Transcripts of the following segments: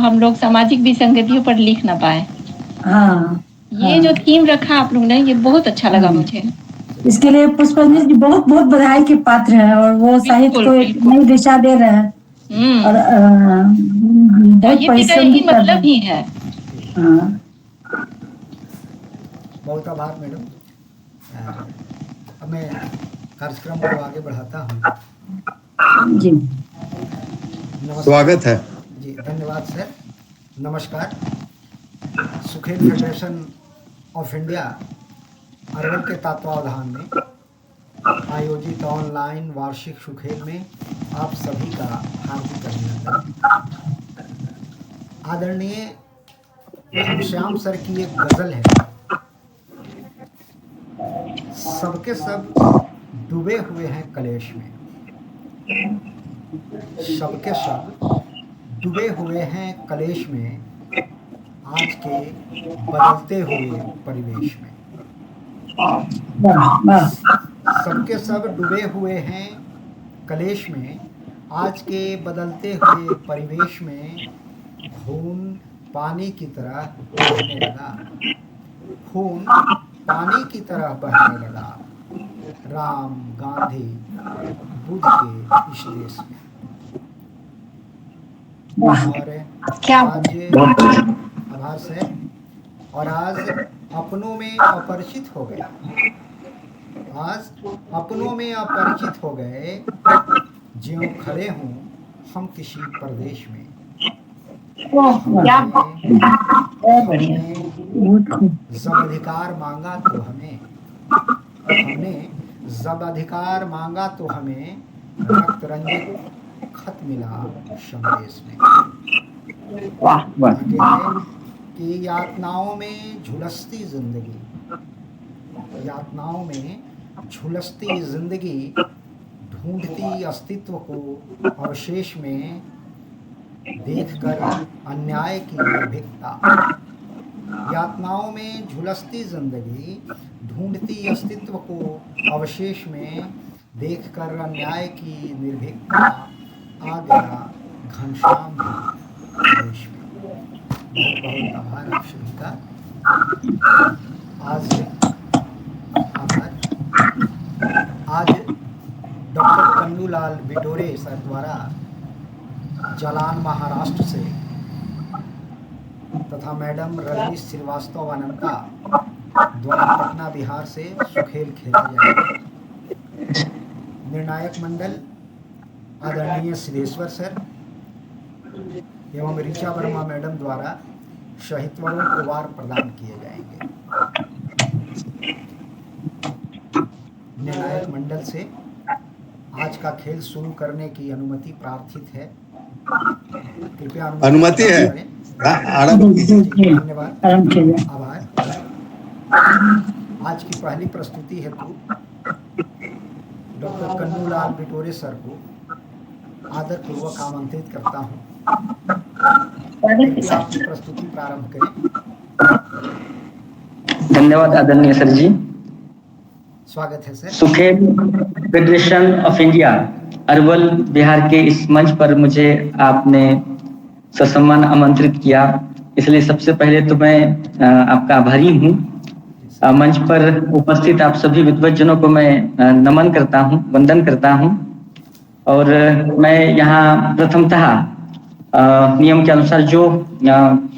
हम लोग सामाजिक विसंगतियों पर लिख ना पाए। हाँ, ये जो थीम रखा आप लोग ने, ये बहुत अच्छा लगा मुझे। इसके लिए पुष्पांजलि जी बहुत बहुत बधाई के पात्र हैं, और वो साहित्य को एक नई दिशा दे रहे हैं, और बहुत परिश्रम भी कर रहे हैं। ही है। हाँ, बहुत आभार मैडम। अब मैं कार्यक्रम को आगे बढ़ाता हूँ। जी, स्वागत है जी, धन्यवाद सर। नमस्कार। सुखेल फेडरेशन ऑफ इंडिया अरवल के तत्वावधान में आयोजित ऑनलाइन वार्षिक सुखेल में आप सभी का हार्दिक अभिनंदन। आदरणीय घनश्याम सर की एक गजल है, सबके सब डूबे हुए हैं कलेश में, सबके सब डूबे हुए हैं कलेश में, आज के बदलते हुए परिवेश में। सबके सब डूबे हुए हैं कलेश में, आज के बदलते हुए परिवेश में, खून पानी की तरह बहने लगा, खून पानी की तरह बहने लगा, राम गांधी बुद्ध के इस देश में। और आज आभार से, और आज अपनों में अपरिचित हो गए, आज अपनों में अपरिचित हो गए, ज्यों खड़े हों हम किसी प्रदेश में। जब अधिकार मांगा तो हमें, हमने जब अधिकार मांगा तो हमें रक्त रंजित खत मिला संदेश में। आगे है कि यातनाओं में झुलसती जिंदगी, यातनाओं में झुलसती जिंदगी, ढूंढती अस्तित्व को अवशेष में, देखकर अन्याय की निर्भीकता। यातनाओं में झुलसती जिंदगी, ढूंढती अस्तित्व को अवशेष में, देखकर अन्याय की निर्भीकता, आ गया घनश्याम देश में। बहुत बहुत आभार आप सभी का। आज डॉक्टर कन्नूलाल बिटोरे सर द्वारा जालान महाराष्ट्र से तथा मैडम रजनी श्रीवास्तव अनंता द्वारा पटना बिहार से सुखेल खेला जाएगा। निर्णायक मंडल आदरणीय सिद्धेश्वर सर एवं ऋचा वर्मा मैडम द्वारा शहीदवरों को वार प्रदान किए जाएंगे। निर्णायक मंडल से आज का खेल शुरू करने की अनुमति प्रार्थित है। कृपया अनुमति है। धन्यवाद, आभार। आज की पहली प्रस्तुति हेतु डॉक्टर कन्नूलाल बिटोरे सर को आदरपूर्वक आमंत्रित करता हूँ। आपकी प्रस्तुति प्रारंभ करें। धन्यवाद आदरणीय सर जी। स्वागत है sir. Sukhel federation of India Arwal Bihar के इस मंच पर मुझे आपने ससम्मान आमंत्रित किया, इसलिए सबसे पहले तो मैं आपका आभारी हूँ। मंच पर उपस्थित आप सभी विद्वज्जनों को मैं नमन करता हूँ, वंदन करता हूँ। और मैं यहाँ प्रथमतः नियम के अनुसार जो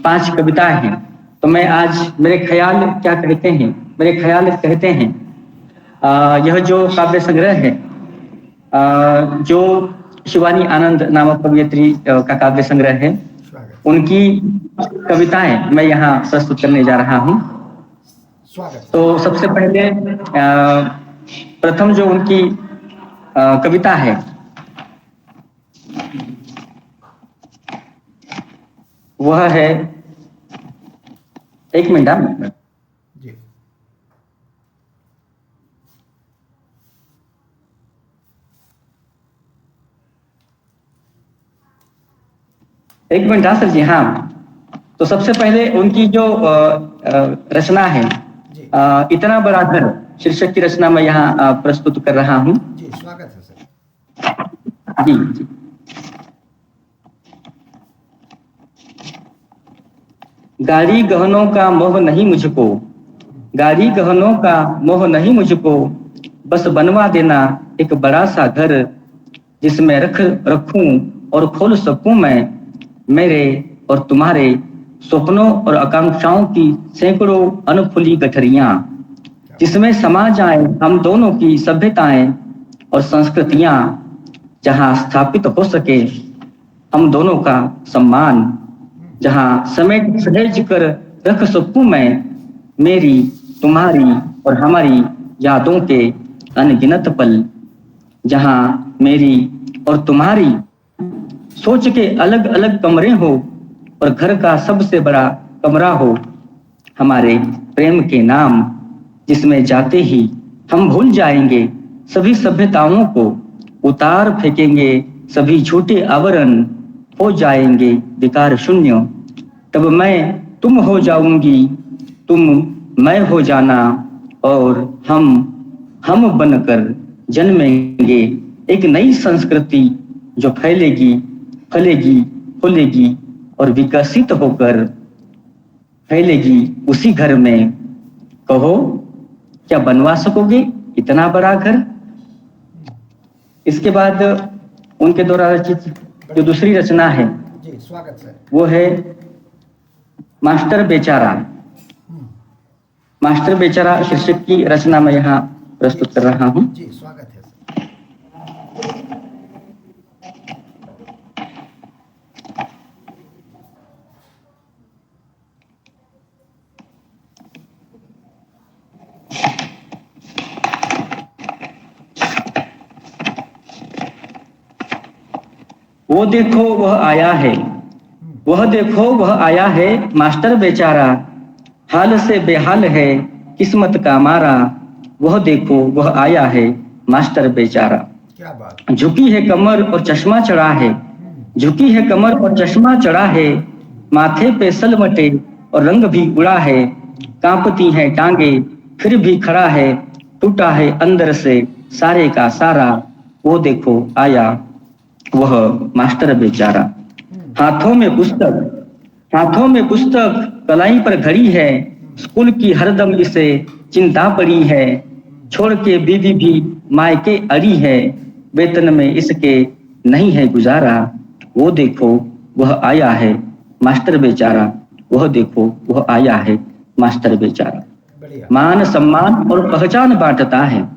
5 कविताएं हैं, तो मैं आज मेरे ख्याल क्या कहते हैं, मेरे ख्याल कहते हैं, यह जो काव्य संग्रह है, जो शिवानी आनंद नामक कवयित्री का काव्य संग्रह है, उनकी कविताएं मैं यहाँ प्रस्तुत करने जा रहा हूँ। तो सबसे पहले प्रथम जो उनकी कविता है, वह है, एक मिनट जी। एक मिनट सर जी। हाँ, तो सबसे पहले उनकी जो रचना है, इतना बड़ा घर शीर्षक की रचना मैं यहाँ प्रस्तुत कर रहा हूँ। जी, स्वागत है सर। जी जी। गाड़ी गहनों का मोह नहीं मुझको, गाड़ी गहनों का मोह नहीं मुझको, बस बनवा देना एक बड़ा सा घर, जिसमें रखूं और खोल सकूं मैं मेरे और तुम्हारे सपनों और आकांक्षाओं की सैकड़ों अनफुली गठरियां, जिसमें समा जाए हम दोनों की सभ्यताएं और संस्कृतियां, जहां स्थापित हो सके हम दोनों का सम्मान, जहां समेट सहेज कर रख सकूं मैं मेरी, तुम्हारी और हमारी यादों के अनगिनत पल, जहां मेरी और तुम्हारी सोच के अलग अलग कमरे हो और घर का सबसे बड़ा कमरा हो हमारे प्रेम के नाम, जिसमें जाते ही हम भूल जाएंगे सभी सभ्यताओं को, उतार फेंकेंगे सभी झूठे आवरण, हो जाएंगे विकार शून्य। तब मैं तुम हो जाऊंगी, तुम मैं हो जाना, और हम बनकर जन्मेंगे एक नई संस्कृति, जो फैलेगी फलेगी फूलेगी और विकसित होकर फैलेगी उसी घर में। कहो क्या बनवा सकोगे इतना बड़ा घर? इसके बाद उनके द्वारा रचित जो दूसरी रचना है जी स्वागत सर। वो है मास्टर बेचारा। मास्टर बेचारा शीर्षक की रचना मैं यहाँ प्रस्तुत कर रहा हूँ। जी स्वागत है सर। वो देखो वह आया है, वह देखो वह आया है, मास्टर बेचारा, हाल से बेहाल है किस्मत का मारा। वह देखो वह आया है, मास्टर बेचारा। क्या बात। झुकी है कमर और चश्मा चढ़ा है, झुकी है कमर और चश्मा चढ़ा है, माथे पे सलवटे और रंग भी उड़ा है, कांपती हैं टांगे फिर भी खड़ा है, टूटा है अंदर से सारे का सारा। वो देखो आया वह मास्टर बेचारा। हाथों में पुस्तक कलाई पर घड़ी है, स्कूल की हरदम इसे चिंता पड़ी है, छोड़ के बीवी भी मायके अड़ी है, वेतन में इसके नहीं है गुजारा। वो देखो वह आया है मास्टर बेचारा, वह देखो वह आया है मास्टर बेचारा। मान सम्मान और पहचान बांटता है,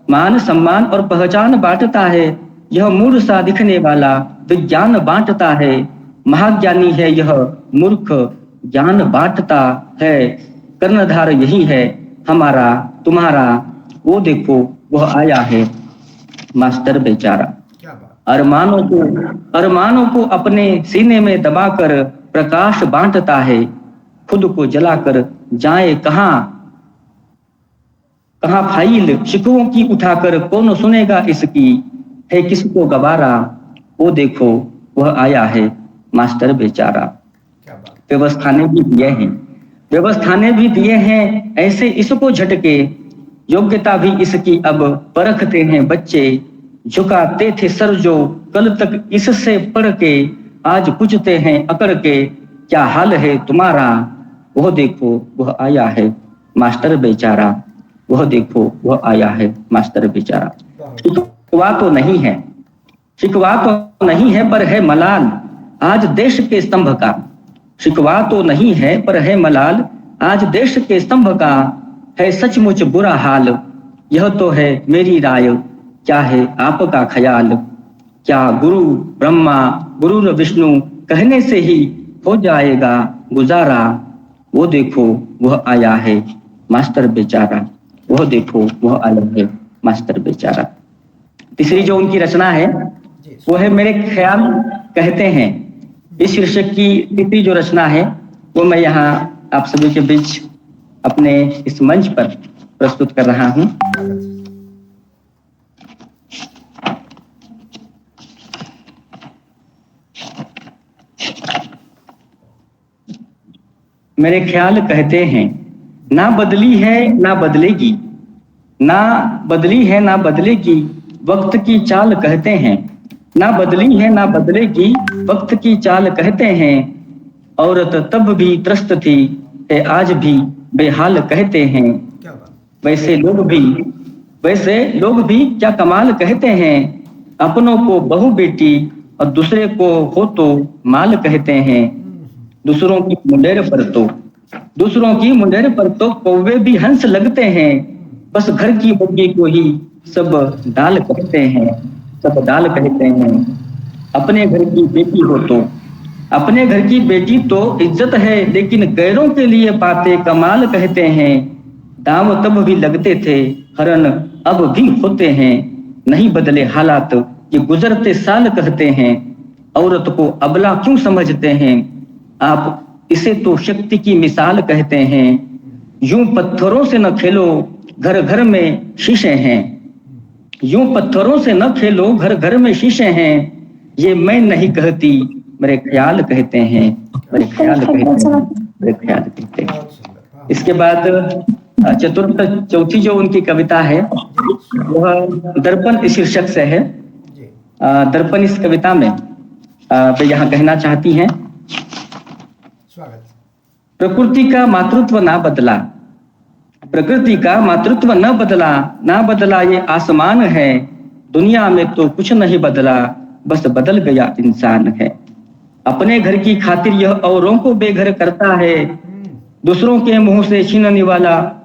मान सम्मान और पहचान बांटता है, यह मूर्ख सा दिखने वाला विज्ञान बांटता है, महाज्ञानी है यह मूर्ख ज्ञान बांटता है, कर्णधार यही है हमारा तुम्हारा। वो देखो वह आया है मास्टर बेचारा। अरमानों को अपने सीने में दबाकर प्रकाश बांटता है, खुद को जलाकर जाए कहां फाइल शिकवों की उठाकर, कौन सुनेगा इसकी है किसको गवारा। वो देखो वह आया है मास्टर बेचारा। व्यवस्था ने भी दिए हैं ऐसे इसको झटके, योग्यता भी इसकी अब परखते हैं बच्चे, झुकाते थे सर जो कल तक इससे पढ़ के, आज पूछते हैं अकड़ के क्या हाल है तुम्हारा। वह देखो वह आया है मास्टर बेचारा, वह देखो वह आया है मास्टर बेचारा। शिकवा तो नहीं है पर है मलाल आज देश के स्तंभ का, शिकवा तो नहीं है पर है मलाल आज देश के स्तंभ का, है सचमुच बुरा हाल यह तो है मेरी राय, क्या है आपका ख्याल। क्या गुरु ब्रह्मा गुरु विष्णु कहने से ही हो जाएगा गुजारा। वो देखो वह आया है मास्टर बेचारा, वह देखो वह आया है मास्टर बेचारा। तीसरी जो उनकी रचना है वो है मेरे ख्याल कहते हैं। इस शीर्षक की तीसरी जो रचना है वो मैं यहाँ आप सभी के बीच अपने इस मंच पर प्रस्तुत कर रहा हूँ। मेरे ख्याल कहते हैं ना बदली है ना बदलेगी, ना बदली है ना बदलेगी, वक्त की चाल कहते हैं। ना बदली है ना बदलेगी, वक्त की चाल कहते हैं। औरत तब भी त्रस्त थी, आज भी बेहाल कहते हैं। क्या बात। वैसे लोग भी क्या कमाल कहते हैं। अपनों को बहू बेटी और दूसरे को हो तो माल कहते हैं। दूसरों की मुंडेर पर तो कौवे भी हंस लगते हैं। बस घर की मुर्गी को ही सब दाल कहते हैं। अपने घर की बेटी तो इज्जत है, लेकिन गैरों के लिए बातें कमाल कहते हैं। दाम तब भी लगते थे, हरण अब भी होते हैं। नहीं बदले हालात, ये गुजरते साल कहते हैं। औरत को अबला क्यों समझते हैं आप, इसे तो शक्ति की मिसाल कहते हैं। यूं पत्थरों से न खेलो, घर घर में शीशे हैं। घर में शीशे हैं। ये मैं नहीं कहती, मेरे ख्याल कहते हैं। इसके बाद चौथी जो उनकी कविता है वह दर्पण शीर्षक से है। दर्पण इस कविता में वे यहाँ कहना चाहती हैं, प्रकृति का मातृत्व ना बदला ये आसमान है। दुनिया में तो कुछ नहीं बदला, बस बदल गया इंसान है। अपने घर की खातिर यह औरों को बेघर करता है। दूसरों के मुंह से छीनने वाला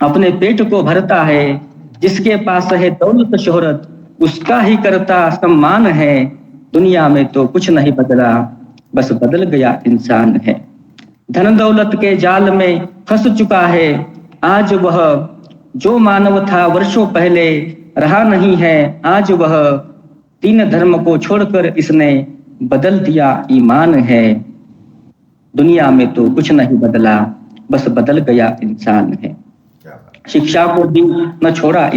अपने पेट को भरता है। जिसके पास है दौलत शोहरत, उसका ही करता सम्मान है। दुनिया में तो कुछ नहीं बदला, बस बदल गया इंसान है। धन दौलत के जाल में फंस चुका है आज वह, जो मानव था वर्षों पहले रहा नहीं है आज वह। तीन धर्म को छोड़कर इसने बदल दिया ईमान है। दुनिया में तो कुछ नहीं बदला, बस बदल गया इंसान है। शिक्षा को भी न छोड़ा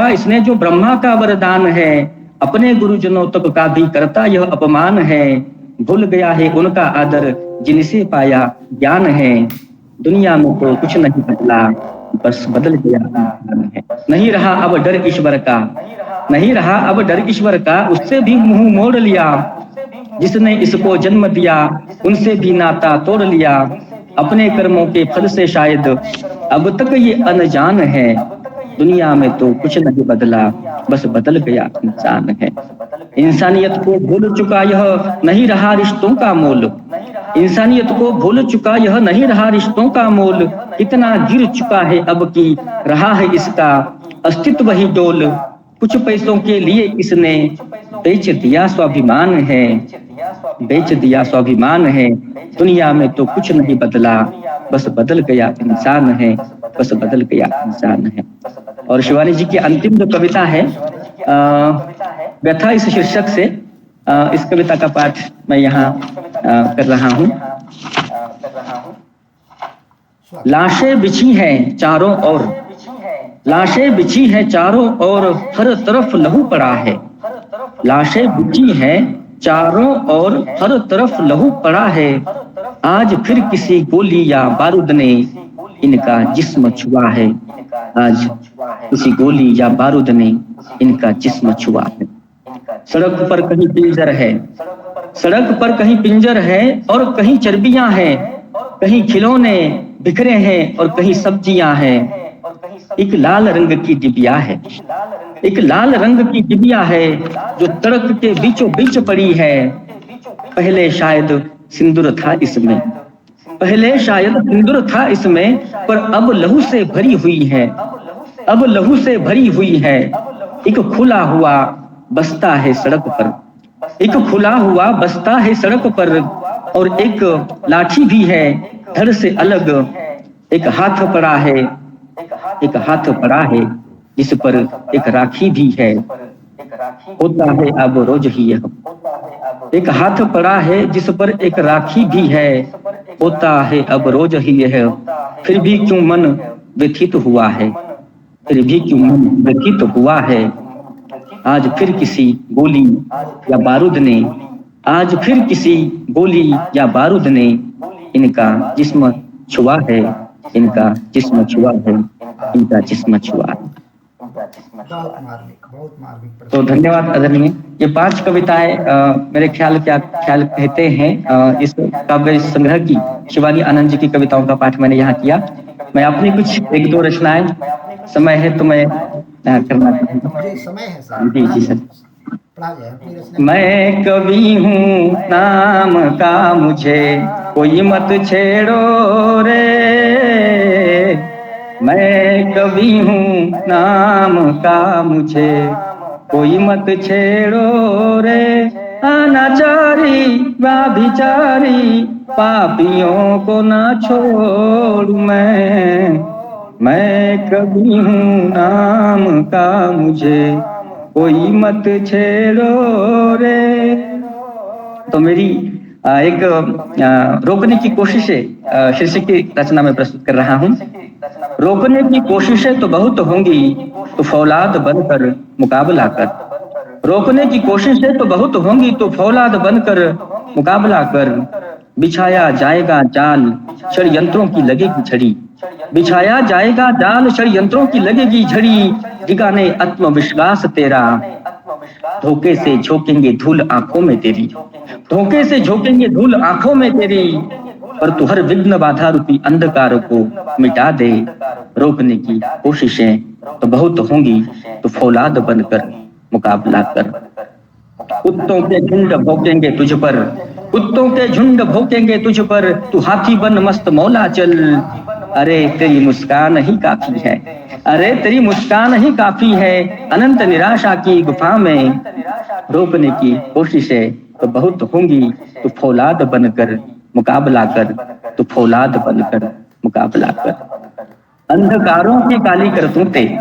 इसने, जो ब्रह्मा का वरदान है। अपने गुरुजनों तक का भी करता यह अपमान है। भूल गया है उनका आदर, जिनसे पाया ज्ञान है। दुनिया में तो कुछ नहीं बदला, बस बदल गया इंसान है। नहीं रहा अब डर ईश्वर का, उससे भी मुंह मोड़ लिया। जिसने इसको जन्म दिया, उनसे भी नाता तोड़ लिया। अपने कर्मों के फल से शायद अब तक ये अनजान है। दुनिया में तो कुछ नहीं बदला, बस बदल गया इंसान है। इंसानियत को भूल चुका यह नहीं रहा रिश्तों का मोल। कितना गिर चुका है अब की रहा है इसका अस्तित्व ही डोल। कुछ पैसों के लिए इसने बेच दिया स्वाभिमान है। दुनिया में तो कुछ नहीं बदला, बस बदल गया इंसान है। और शिवानी जी की अंतिम जो कविता है व्यथा इस शीर्षक से, इस कविता का पाठ मैं यहाँ कर रहा हूँ। लाशें बिछी हैं चारों ओर, हर तरफ लहू पड़ा है। हर तरफ लहू पड़ा है। आज फिर किसी गोली या बारूद ने इनका जिस्म छुआ है। सड़क पर कहीं पिंजर है और कहीं चर्बियां हैं। कहीं खिलौने बिखरे हैं और कहीं सब्जियां हैं। एक लाल रंग की डिबिया है जो सड़क के बीचों बीच पड़ी है। पहले शायद सिंदूर था इसमें, पर अब लहू से भरी हुई है। एक खुला हुआ बसता है सड़क पर, और एक लाठी भी है धड़ से अलग। एक हाथ पड़ा है जिस पर एक राखी भी है। होता है अब रोज ही यह। एक हाथ पड़ा है जिस पर एक राखी भी है। होता है अब रोज ही यह। फिर भी क्यों मन व्यथित हुआ है। आज फिर किसी गोली या बारूद ने इनका जिस्म छुआ है। बहुत मार्मिक तो प्रश्न। धन्यवाद आदरणीय। ये 5 कविताएं मेरे ख्याल कहते हैं इस काव्य संग्रह की शिवानी आनंद जी की कविताओं का पाठ मैंने यहाँ किया। मैं अपनी कुछ 1-2 रचनाएं, समय है तो मैं करना चाहूँगा। जी समय है सर। जी सर। पढ़ा जाए अपनी रचना। मैं कवि हूँ नाम का मुझे कोई मत छेड़ो रे, मैं कवि हूँ नाम का मुझे कोई मत छेड़ो रे, अनाचारी व्यभिचारी पापियों को ना छोड़ू मैं कवि हूँ नाम का मुझे कोई मत छेड़ो रे। तो मेरी एक रोकने की कोशिशें शीर्षक की रचना में प्रस्तुत कर रहा हूँ। रोकने की कोशिशें तो बहुत होंगी, तो फौलाद बनकर मुकाबला कर। रोकने की कोशिशें तो बहुत होंगी, तो फौलाद बनकर मुकाबला कर। बिछाया जाएगा जाल षड्यंत्रों की लगेगी झड़ी, बिछाया जाएगा जाल षड्यंत्रों की लगेगी झड़ी, ठिकाने आत्मविश्वास तेरा धोखे से झोंकेंगे धूल आंखों में तेरी, धोखे से झोंकेंगे धूल आंखों में तेरी, पर तू हर विघ्न बाधा रूपी अंधकार को मिटा दे। रोकने की कोशिशें तो बहुत होंगी, तो फौलाद बनकर मुकाबला कर। कुत्तों के झुंड भौंकेंगे तुझ पर, कुत्तों के झुंड भौंकेंगे तुझ पर, तू हाथी बन मस्त मौला चल। अरे तेरी मुस्कान ही काफी है, अरे तेरी मुस्कान ही काफी है, अनंत निराशा की गुफा में। रोकने की कोशिशें तो बहुत होंगी, तो फौलाद बनकर मुकाबला कर, तो फौलाद बनकर मुकाबला कर। अंधकारों की काली करतूतें,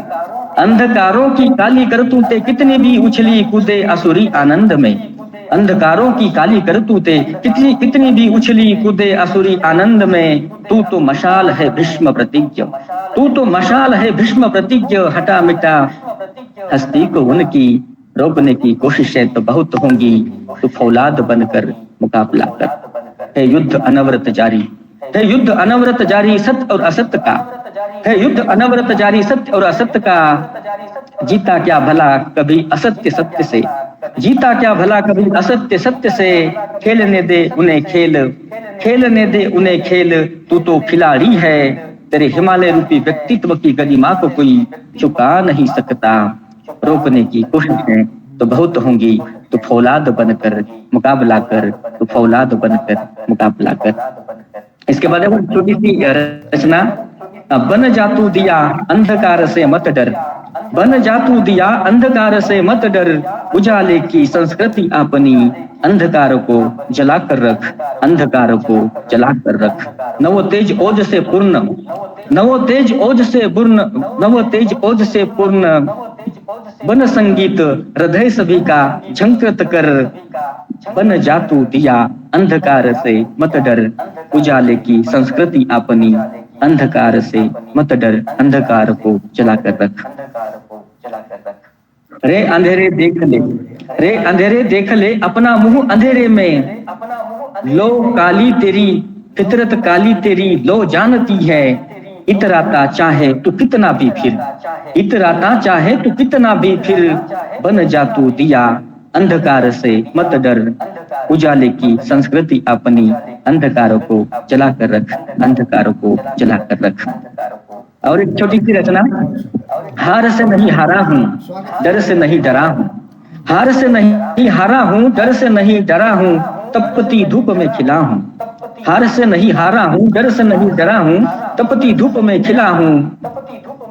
अंधकारों की काली करतूतें कितनी भी उछली कूदे असुरी आनंद में। अंधकारों की काली करतूतें कितनी भी उछली कूदे असुरी आनंद में। तू तो मशाल है भीष्म प्रतिज्ञ, तू तो मशाल है भीष्म प्रतिज्ञ, हटा मिटा हस्ती को उनकी। रोकने की कोशिशें तो बहुत होंगी, तो फौलाद बनकर मुकाबला कर। है युद्ध अनवरत जारी, है युद्ध अनवरत जारी सत्य और असत्य का, है युद्ध अनवरत जारी सत्य और असत्य का। जीता क्या भला कभी असत्य सत्य से, जीता क्या भला कभी असत्य सत्य से। खेलने दे उन्हें खेल, खेलने दे उन्हें खेल, तू तो खिलाड़ी है। तेरे हिमालय रूपी व्यक्तित्व की गरिमा को कोई चुका नहीं सकता। रोकने की कोशिशें तो बहुत होंगी, तो फौलाद बनकर मुकाबला कर, तो फौलाद बनकर मुकाबला कर। इसके बाद छोटी सी रचना। बन जा तू दिया अंधकार से मत डर, बन जा तू दिया अंधकार से मत डर, उजाले की संस्कृति अपनी अंधकार को जला कर रख, अंधकार को जला कर रख। नव तेज ओज से पूर्ण, नव तेज ओज से पूर्ण, नव तेज ओज से पूर्ण, बन संगीत हृदय सभी का झंकृत कर। बन जा तू दिया अंधकार से मत डर, उजाले की संस्कृति अपनी अंधकार से मत डर, अंधकार को जला कर रख। रे अंधेरे देख ले, रे अंधेरे देख ले अपना मुंह अंधेरे में। लो काली तेरी फितरत काली तेरी लो जानती है, इतराता चाहे तू कितना भी फिर, इतराता चाहे तू कितना भी फिर। बन जा तू दिया अंधकार से मत डर, उजाले की संस्कृति अपनी अंधकार को जला कर रख, अंधकार को जला कर रख। और एक छोटी सी रचना। हार से नहीं हारा हूँ, डर से नहीं डरा हूँ, हार से नहीं हारा हूँ, डर से नहीं डरा हूँ, तपती धूप में खिला हूँ। हार से नहीं हारा हूँ, डर से नहीं डरा हूँ, तपती धूप में खिला हूँ।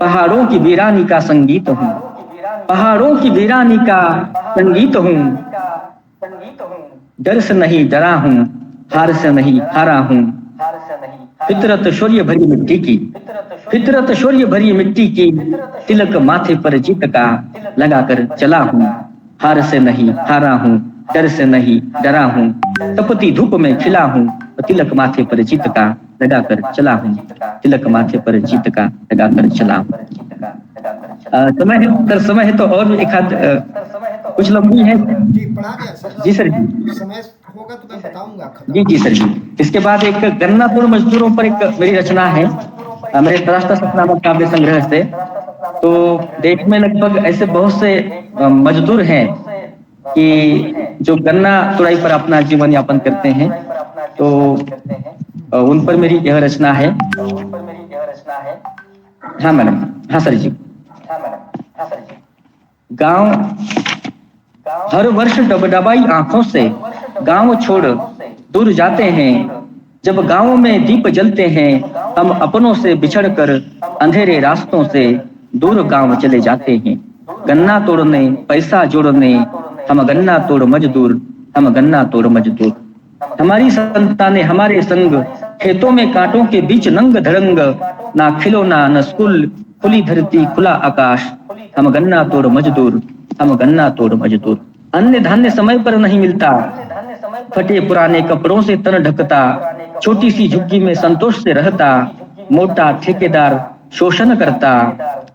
पहाड़ों की वीरानी का संगीत हूँ, पहाड़ों की वीरानी का संगीत हूँ। डर से नहीं डरा हूँ, हार से नहीं हारा हूँ। फितरत शौर्य भरी मिट्टी की, फितरत शौर्य भरी मिट्टी की, तिलक माथे पर जीत का लगाकर चला हूँ। हार से नहीं हारा हूँ, डर से नहीं डरा हूँ, तपती धूप में खिला हूँ। तिलक माथे पर जीत का लगाकर चला हूँ, तिलक माथे पर जीत का लगाकर चला हूँ। समय है तो और एक आध कुछ लंबी है जी पढ़ा दिया सर। जी सर जी, समय होगा तो मैं बताऊंगा। जी सर जी। इसके बाद एक गन्नापुर मजदूरों पर एक मेरी रचना है, मेरे तराशता सपना नामक काव्य संग्रह से। तो देश में लगभग ऐसे बहुत से मजदूर हैं कि जो गन्ना तुड़ाई पर अपना जीवन यापन करते हैं। तो उन पर मेरी यह रचना है। हाँ मैडम, हाँ सर जी। गांव हर वर्ष डबडबाई आंखों से गांव छोड़ दूर जाते हैं। जब गांव में दीप जलते हैं, हम अपनों से बिछड़कर अंधेरे रास्तों से दूर गांव चले जाते हैं। गन्ना तोड़ने पैसा जोड़ने हम गन्ना तोड़ मजदूर, हम गन्ना तोड़ मजदूर। हमारी संतानें हमारे संग खेतों में कांटों के बीच नंग धड़ंग, ना खिलौना न स्कूल, खुली धरती खुला आकाश, हम गन्ना तोड़ मजदूर, हम गन्ना तोड़ मजदूर। अन्न धान्य समय पर नहीं मिलता, फटे पुराने कपड़ों से तन ढकता, छोटी सी झुग्गी में संतोष से रहता, मोटा ठेकेदार शोषण करता,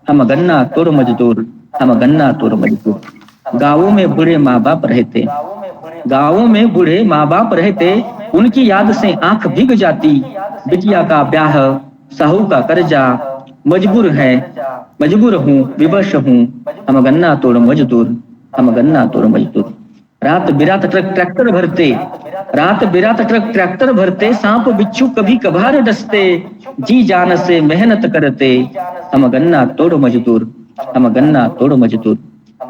हम गन्ना तोड़ मजदूर, हम गन्ना तोड़ मजदूर। गांवों में बूढ़े माँ बाप रहते, गांवों में बूढ़े माँ बाप रहते, उनकी याद से आंख भीग जाती। बिटिया का ब्याह, साहू का कर्जा, मजबूर है, मजबूर हूँ, विवश हूँ, हम गन्ना तोड़ मजदूर, हम गन्ना तोड़ मजदूर। रात बिरात ट्रक ट्रैक्टर भरते, रात बिरात ट्रक ट्रैक्टर भरते, सांप बिच्छू कभी कभार डसते, जी जान से मेहनत करते, हम गन्ना तोड़ मजदूर, हम गन्ना तोड़ मजदूर।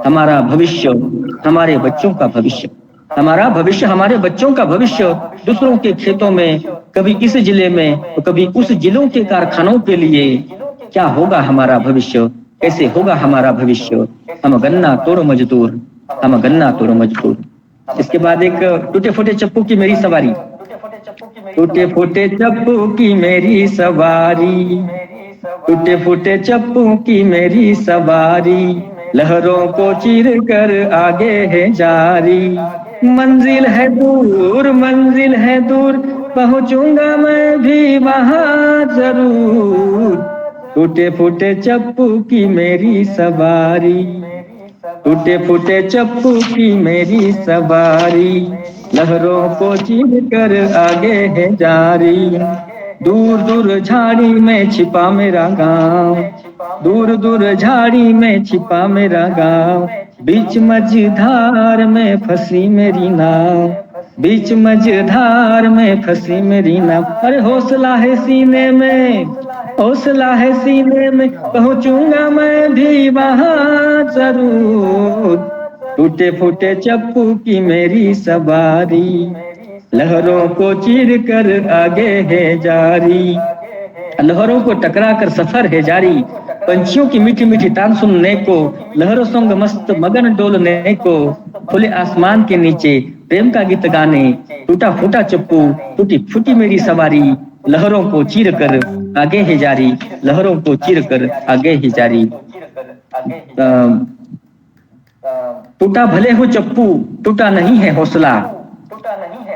हमारा भविष्य हमारे बच्चों का भविष्य, हमारा भविष्य हमारे बच्चों का भविष्य। दूसरों के खेतों में, कभी इस जिले में तो कभी उस जिलों के कारखानों के लिए, क्या होगा हमारा भविष्य, कैसे होगा हमारा भविष्य। हम गन्ना तोड़ मजदूर, हम गन्ना तोड़ मजदूर। इसके बाद एक टूटे फूटे चप्पू की मेरी सवारी। टूटे फूटे चप्पू की मेरी सवारी, टूटे फूटे चप्पू की मेरी सवारी, लहरों को चीर कर आगे है जारी। मंजिल है दूर, मंजिल है दूर, पहुंचूंगा मैं भी वहां जरूर। टूटे फूटे चप्पू की मेरी सवारी, टूटे फूटे चप्पू की मेरी सवारी, लहरों को चीर कर आगे है जारी। दूर दूर झाड़ी में छिपा मेरा गांव, दूर दूर झाड़ी में छिपा मेरा गांव, बीच मझधार में फंसी मेरी नाव, बीच मझधार में फंसी मेरी नाव। अरे हौसला है सीने में, हौसला है सीने में, पहुंचूंगा मैं भी वहां जरूर। टूटे फूटे चप्पू की मेरी सवारी, लहरों को चीर कर आगे है जारी। लहरों को टकरा कर सफर है जारी, पंछियों की मीठी मीठी तान सुनने को, लहरों संग मस्त मगन डोलने को, खुले आसमान के नीचे प्रेम का गीत गाने। टूटा फूटा चप्पू, टूटी फूटी मेरी सवारी, लहरों को चीर कर आगे है जारी, लहरों को चीर कर आगे है जारी। टूटा भले हो चप्पू, टूटा नहीं है हौसला,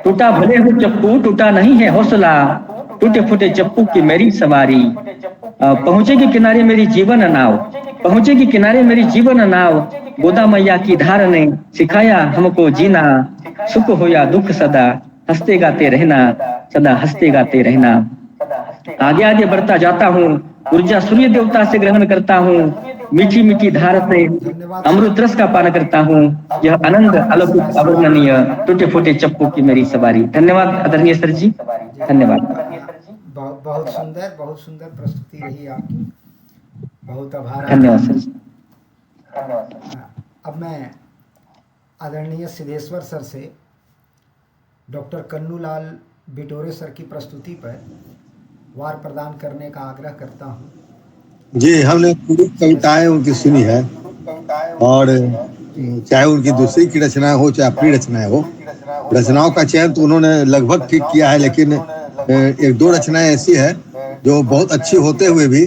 टूटा भले हो चप्पू, टूटा नहीं है हौसला, टूटे फूटे चप्पू की मेरी सवारी। पहुंचेगी किनारे मेरी जीवन नाव, पहुंचेगी किनारे मेरी जीवन नाव, गोदा मैया की धार ने सिखाया हमको जीना। सुख हो या दुख सदा हंसते गाते रहना, सदा हंसते गाते रहना। आगे आगे बढ़ता जाता हूँ, ऊर्जा सूर्य देवता से ग्रहण करता हूँ, मीठी मीठी धार से अमृत रस का पान करता हूँ। यह आनंद अलौकिक अवर्णनीय, टूटे फूटे चप्पू की मेरी सवारी। धन्यवाद आदरणीय सर जी, धन्यवाद। बहुत सुंदर प्रस्तुति रही आपकी, बहुत आभार। धन्यवाद सर जी। अब मैं आदरणीय सिद्धेश्वर सर से डॉक्टर कन्नूलाल बिटोरे सर की प्रस्तुति पर वार प्रदान करने का आग्रह करता हूं। जी, हमने पूरी कविताएं उनकी सुनी है, और चाहे उनकी दूसरी की रचनाएं हो चाहे अपनी रचनाएं हो, रचनाओं का चयन तो उन्होंने लगभग ठीक किया है, लेकिन एक दो रचनाएं ऐसी है जो बहुत अच्छी होते हुए भी,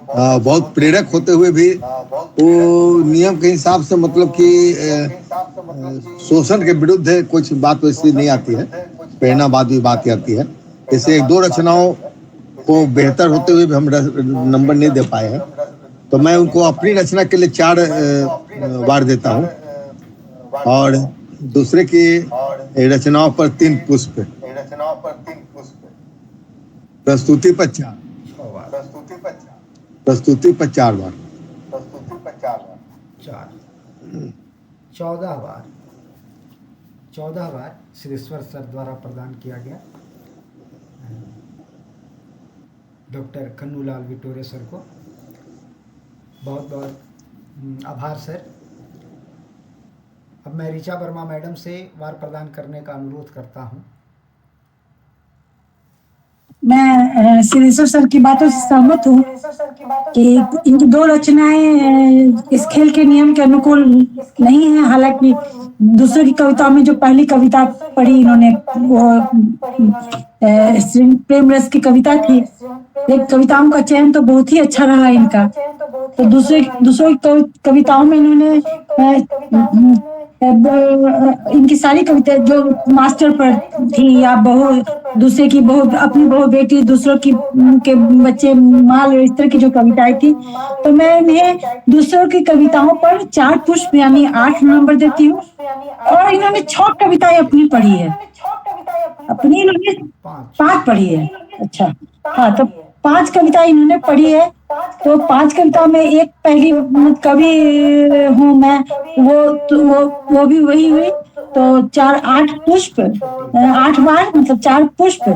बहुत प्रेरक होते हुए भी, वो नियम के हिसाब से मतलब कि शोषण के विरुद्ध है, कुछ बात वैसी नहीं आती है, प्रेरणावादी बात आती है। इससे एक दो रचनाओं को बेहतर होते हुए भी हम नंबर नहीं दे पाए हैं, तो मैं उनको अपनी रचना के लिए 4 बार देता हूँ, और दूसरे की रचनाओं पर 3 पुष्प, प्रस्तुति पर 4 बार। 14 बार सिद्धेश्वर सर द्वारा प्रदान किया गया डॉक्टर कन्नूलाल विटोरे सर को। बहुत बहुत आभार सर। अब मैं ऋचा वर्मा मैडम से वार प्रदान करने का अनुरोध करता हूँ। मैं सिद्धेश्वर सर की बातों से सहमत हूँ कि इनकी दो रचनाएं इस खेल के नियम के अनुकूल नहीं है। हालांकि दूसरों की कविताओं में जो पहली कविता पढ़ी इन्होंने वो प्रेम रस की कविता थी। एक कविताओं का चयन तो बहुत ही अच्छा रहा इनका। तो दूसरों की कविताओं में इन्होंने इनकी सारी कविताएं जो मास्टर पर थी या बहू, दूसरे की बहू, अपनी बहू बेटी, दूसरों की के बच्चे माल, इस तरह की जो कविताएं थी, तो मैं इन्हें दूसरों की कविताओं पर 4 पुष्प यानी 8 नंबर देती हूँ। और इन्होंने 6 कविताएं अपनी पढ़ी है, अपनी इन्होंने 5 पढ़ी है। अच्छा हाँ, तो 5 कविताएं इन्होंने पढ़ी है। तो 5 कविता में एक पहली कवि हूँ मैं, वो भी वही हुई। तो 4 8 पुष्प, 8 बार मतलब 4 पुष्प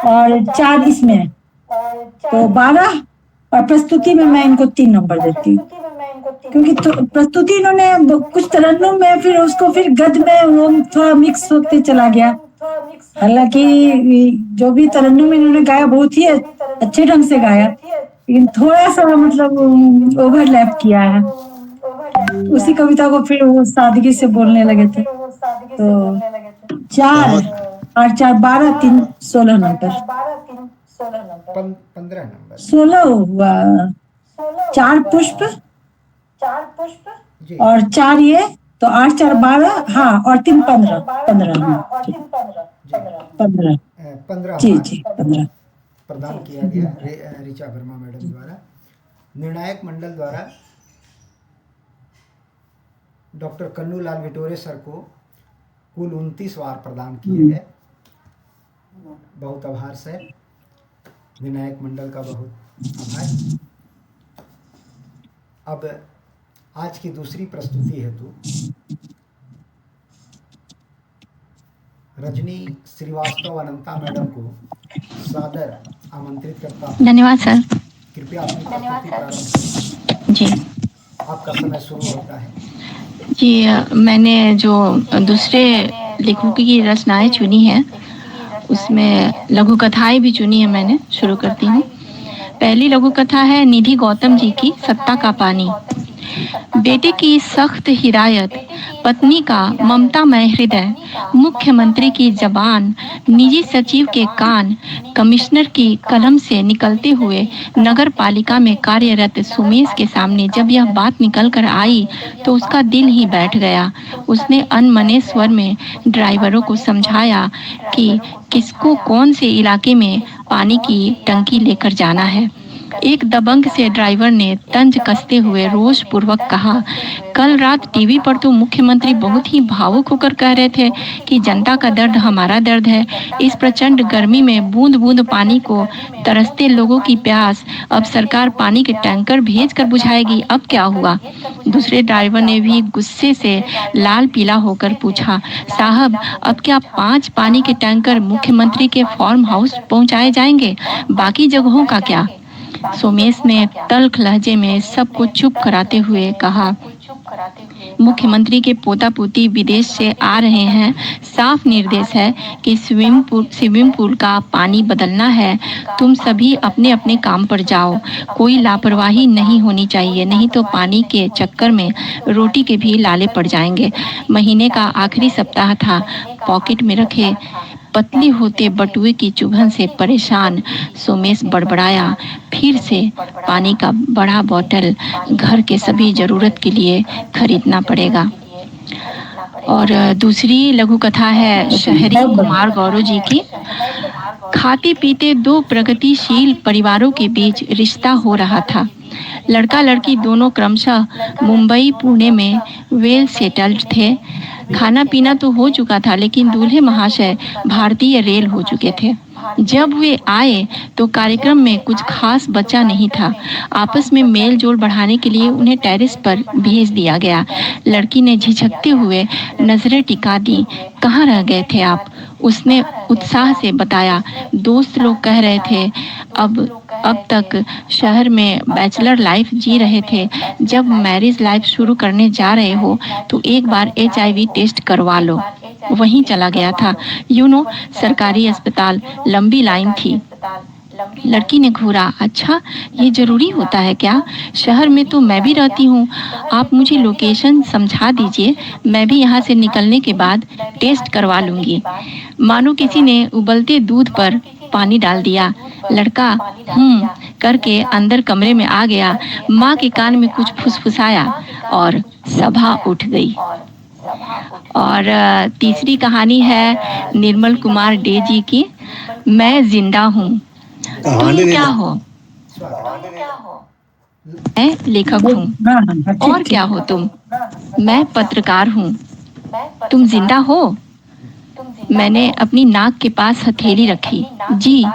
और 4 इसमें तो 12। और प्रस्तुति में मैं इनको 3 नंबर देती हूँ, क्योंकि प्रस्तुति इन्होंने कुछ तरन्नुम में, फिर उसको फिर गद में वो थोड़ा मिक्स होते चला गया। हालांकि जो भी तरन्नुम इन्होंने गाया बहुत ही अच्छे ढंग से गाया, लेकिन थोड़ा सा मतलब ओवरलैप किया है। उसी कविता को फिर वो सादगी से बोलने लगे थे। तो 4 8 4 12 3 16 नंबर 15 नंबर 16 हुआ। 4 पुष्प और 4 ये तो 8 4 12 हाँ, और 3 15 जी 15 प्रदान किया गया ऋचा वर्मा मैडम द्वारा। निर्णायक मंडल द्वारा डॉक्टर कन्नूलाल विटोरे सर को कुल 29 वार प्रदान किए गए। बहुत आभार सर, निर्णायक मंडल का बहुत आभार। अब आज की दूसरी प्रस्तुति हेतु रजनी श्रीवास्तव अनंता मैडम को सादर आमंत्रित करता हूँ। धन्यवाद सर। कृपया अपनी प्रस्तुति प्रारंभ जी, आपका समय शुरू होता है। जी मैंने जो दूसरे लेखकों की रचनाएं चुनी हैं, उसमें लघु कथाएं भी चुनी है मैंने। शुरू करती हूँ। पहली लघु कथा है निधि गौतम जी की सत्ता का पानी। बेटे की सख्त हिदायत, पत्नी का ममतामय हृदय, मुख्यमंत्री की जबान, निजी सचिव के कान, कमिश्नर की कलम से निकलते हुए नगर पालिका में कार्यरत सुमेश के सामने जब यह बात निकल कर आई तो उसका दिल ही बैठ गया। उसने अनमने स्वर में ड्राइवरों को समझाया कि किसको कौन से इलाके में पानी की टंकी लेकर जाना है। एक दबंग से ड्राइवर ने तंज कसते हुए रोष पूर्वक कहा, कल रात टीवी पर तो मुख्यमंत्री बहुत ही भावुक होकर कह रहे थे कि जनता का दर्द हमारा दर्द है। इस प्रचंड गर्मी में बूंद बूंद पानी को तरसते लोगों की प्यास अब सरकार पानी के टैंकर भेज कर बुझाएगी। अब क्या हुआ? दूसरे ड्राइवर ने भी गुस्से से लाल पीला होकर पूछा, साहब अब क्या 5 पानी के टैंकर मुख्यमंत्री के फार्म हाउस पहुंचाए जाएंगे? बाकी जगहों का क्या? सोमेश ने तल्ख लहजे में सबको चुप कराते हुए कहा, मुख्यमंत्री के पोता पोती विदेश से आ रहे हैं। साफ निर्देश है कि स्विमिंग पूल का पानी बदलना है। तुम सभी अपने अपने काम पर जाओ। कोई लापरवाही नहीं होनी चाहिए, नहीं तो पानी के चक्कर में रोटी के भी लाले पड़ जाएंगे। महीने का आखिरी सप्ताह था। पॉकेट में रखे पतली होते बटुए की चुभन से परेशान सोमेश बड़बड़ाया, फिर से पानी का बड़ा बोतल घर के सभी जरूरत के लिए खरीदना पड़ेगा। और दूसरी लघु कथा है शहरी कुमार गौरव जी की। खाते पीते 2 प्रगतिशील परिवारों के बीच रिश्ता हो रहा था। लड़का लड़की दोनों क्रमशः मुंबई पुणे में वेल सेटल्ड थे। खाना पीना तो हो चुका था, लेकिन दूल्हे महाशय भारतीय रेल हो चुके थे। जब वे आए तो कार्यक्रम में कुछ खास बचा नहीं था। आपस में मेल जोल बढ़ाने के लिए उन्हें टेरेस पर भेज दिया गया। लड़की ने झिझकते हुए नजरें टिका दी। कहाँ रह गए थे आप? उसने उत्साह से बताया। दोस्त लोग कह रहे थे अब तक शहर में बैचलर लाइफ जी रहे थे, जब मैरिज लाइफ शुरू करने जा रहे हो तो एक बार HIV टेस्ट करवा लो। वहीं चला गया था। सरकारी अस्पताल, लंबी लाइन थी। लड़की ने घूरा। अच्छा, ये जरूरी होता है क्या? शहर में तो मैं भी रहती हूँ। आप मुझे लोकेशन समझा दीजिए, मैं भी यहाँ से निकलने के बाद टेस्ट करवा लूंगी। मानो किसी ने उबलते दूध पर पानी डाल दिया। लड़का करके अंदर कमरे में आ गया। माँ के कान में कुछ फुसफुसाया और सभा उठ गई। और तीसरी कहानी है निर्मल कुमार डे जी की, मैं जिंदा हूँ। तुम क्या हो? मैं लेखक हूँ। और क्या हो तुम? मैं पत्रकार हूँ। तुम जिंदा हो? मैंने अपनी नाक के पास हथेली रखी। जी,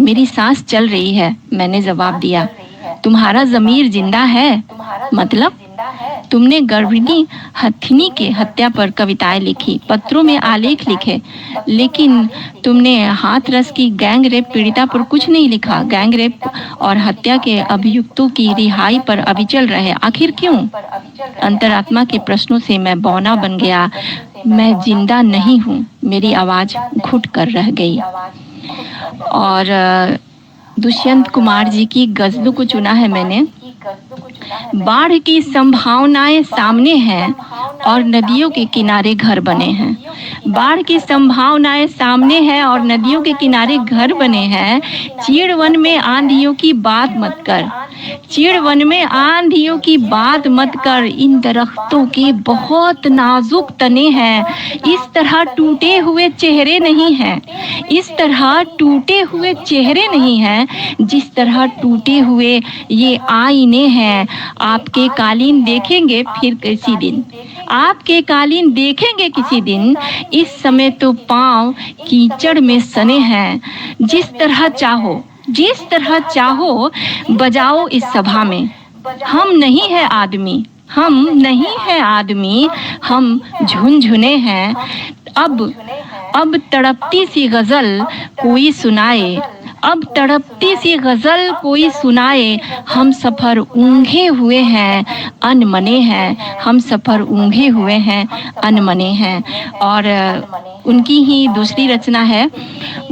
मेरी सांस चल रही है, मैंने जवाब दिया। तुम्हारा ज़मीर जिंदा है? मतलब? तुमने गर्भिणी हथिनी के हत्या पर कविताएं लिखी, पत्रों में आलेख लिखे, लेकिन तुमने हाथरस की गैंग रेप पीड़िता पर कुछ नहीं लिखा। गैंग रेप और हत्या के अभियुक्तों की रिहाई पर अविचल रहे। आखिर क्यों? अंतरात्मा के प्रश्नों से मैं बौना बन गया। मैं जिंदा नहीं हूँ। मेरी आवाज घुट कर रह गई। और दुष्यंत कुमार जी की गजलों को चुना है मैंने। बाढ़ की संभावनाएं सामने हैं और नदियों के किनारे घर बने हैं। बाढ़ की संभावनाएं सामने हैं और नदियों के किनारे घर बने हैं। चीड़ वन में आंधियों की बात मत कर। चीड़ वन में आंधियों की बात मत कर। इन दरख्तों के बहुत नाजुक तने हैं। इस तरह टूटे हुए चेहरे नहीं हैं। इस तरह टूटे हुए चेहरे नहीं हैं जिस तरह टूटे हुए ये आईने हैं। आपके कालीन देखेंगे फिर किसी दिन। आपके कालीन देखेंगे किसी दिन। इस समय तो पाँव कीचड़ में सने हैं। जिस तरह चाहो बजाओ इस सभा में। हम नहीं है आदमी, हम नहीं है आदमी, हम झुनझुने हैं। अब तड़पती सी गजल कोई सुनाए। अब तड़पती सी गजल कोई सुनाए। हम सफर ऊँघे हुए हैं, अनमने हैं। हम सफर ऊँघे हुए हैं, अनमने हैं। और उनकी ही दूसरी रचना है,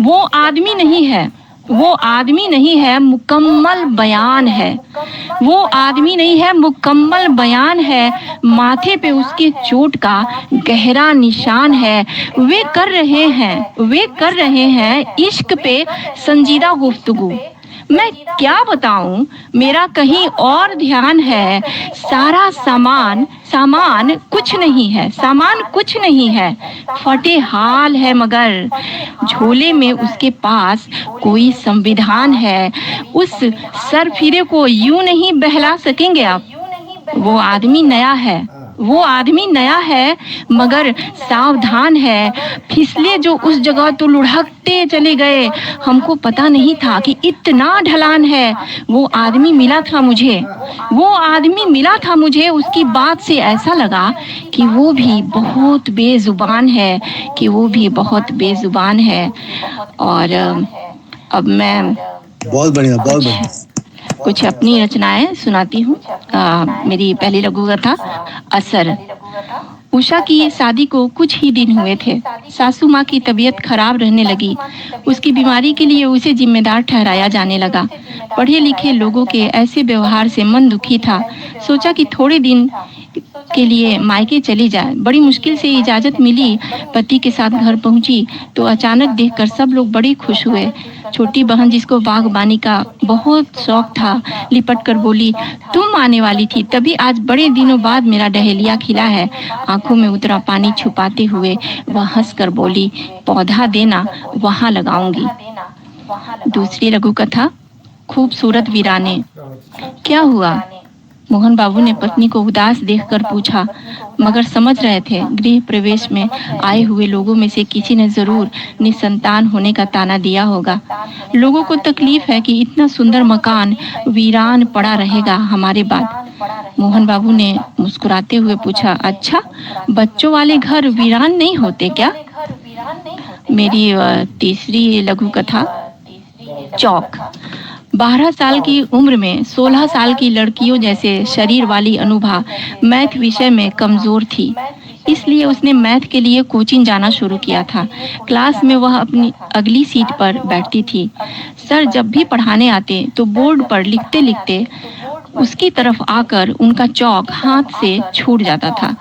वो आदमी नहीं है, वो आदमी नहीं है, मुकम्मल बयान है। वो आदमी नहीं है, मुकम्मल बयान है। माथे पे उसके चोट का गहरा निशान है। वे कर रहे हैं इश्क पे संजीदा गुफ्तगू। मैं क्या बताऊं, मेरा कहीं और ध्यान है। सारा सामान कुछ नहीं है। फटे हाल है मगर झोले में उसके पास कोई संविधान है। उस सरफिरे को यूं नहीं बहला सकेंगे आप। वो आदमी नया है मगर सावधान है। फिसले जो उस जगह तो लुढ़कते चले गए। हमको पता नहीं था कि इतना ढलान है। वो आदमी मिला था मुझे। उसकी बात से ऐसा लगा कि वो भी बहुत बेजुबान है। और अब मैं बहुत बढ़िया कुछ अपनी रचनाएं सुनाती हूँ। मेरी पहली लघु कथा असर। उषा की शादी को कुछ ही दिन हुए थे। सासू माँ की तबीयत खराब रहने लगी। उसकी बीमारी के लिए उसे जिम्मेदार ठहराया जाने लगा। पढ़े लिखे लोगों के ऐसे व्यवहार से मन दुखी था। सोचा कि थोड़े दिन के लिए मायके चली जाए। बड़ी मुश्किल से इजाजत मिली। पति के साथ घर पहुंची तो अचानक देखकर सब लोग बड़े खुश हुए। छोटी बहन, जिसको बागबानी का बहुत शौक था, लिपट कर बोली, तुम आने वाली थी तभी आज बड़े दिनों बाद मेरा डहेलिया खिला है। आंखों में उतरा पानी छुपाते हुए वह हंसकर बोली, पौधा देना, वहां लगाऊंगी। दूसरी लघु कथा खूबसूरत वीराने। क्या हुआ? मोहन बाबू ने पत्नी को उदास देखकर पूछा। मगर समझ रहे थे गृह प्रवेश में आए हुए लोगों में से किसी ने जरूर निसंतान होने का ताना दिया होगा। लोगों को तकलीफ है कि इतना सुंदर मकान वीरान पड़ा रहेगा हमारे बाद। मोहन बाबू ने मुस्कुराते हुए पूछा, अच्छा, बच्चों वाले घर वीरान नहीं होते क्या? मेरी तीसरी लघु कथा चौक। 12 साल की उम्र में 16 साल की लड़कियों जैसे शरीर वाली अनुभा मैथ विषय में कमजोर थी, इसलिए उसने मैथ के लिए कोचिंग जाना शुरू किया था। क्लास में वह अपनी अगली सीट पर बैठती थी। सर जब भी पढ़ाने आते तो बोर्ड पर लिखते लिखते उसकी तरफ आकर उनका चौक हाथ से छूट जाता था